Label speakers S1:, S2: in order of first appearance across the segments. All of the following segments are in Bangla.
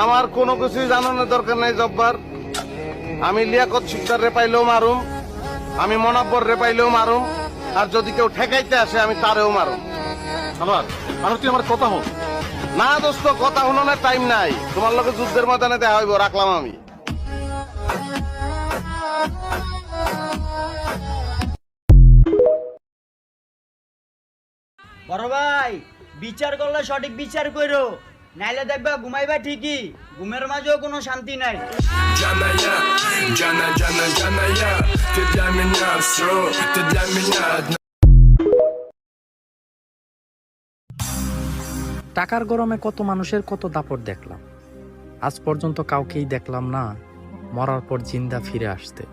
S1: আমার কোনো কিছুই জানানোর দরকার নাই জব্বার। আমি লিয়াকত শিকদার রে পাইলেও মারুম, আমি মনাব্বর রে পাইলেও মারুম, আর যদি কেউ ঠেকাইতে আসে আমি তারেও মারুম।
S2: আর তুই আমার কথা হল
S1: না দোস্ত, কথা শুনানোর টাইম নাই। তোমার লোকে যুদ্ধের ময়দানে দেখা হইব, রাখলাম আমি।
S3: বড় ভাই, বিচার করলে সঠিক বিচার করো, নাইলে দেখবা ঘুমাইবা ঠিকই, ঘুমের মাঝেও কোনো শান্তি নাই।
S4: Janaya, jana jana janaya, ты для меня все, ты для меня одна.
S5: টাকার গরমে কত মানুষের কত দাপট দেখলাম, আজ পর্যন্ত কাউকেই দেখলাম না মরার পর জিন্দা ফিরে আসতে।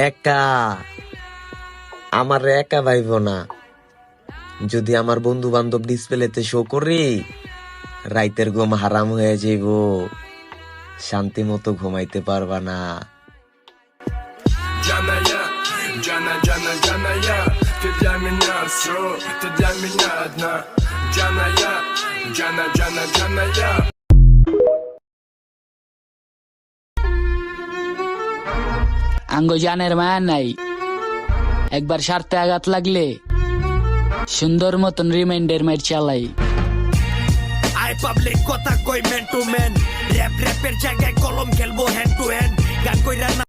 S6: একা আমার একা ভাইব না, যদি আমার বন্ধু বান্ধব ডিসপ্লেতে শো করি রাইতের ঘুম হারাম হয়ে যাইব, শান্তি মতো ঘুমাইতে পারবা না।
S4: Janaya, jana jana janaya, ты для меня все, ты для меня одна. Janaya, jana jana janaya.
S7: আঙ্গ জানের মায়া নাই, একবার স্বার্থে আঘাত লাগলে সুন্দর মতন রিমাইন্ডার মাইর চালাই।
S8: আই পাবলিক কথা কই ম্যান টু ম্যান, র্যাপের জায়গায় কলম খেলবো হ্যান্ড টু হ্যান্ড, গান কইরা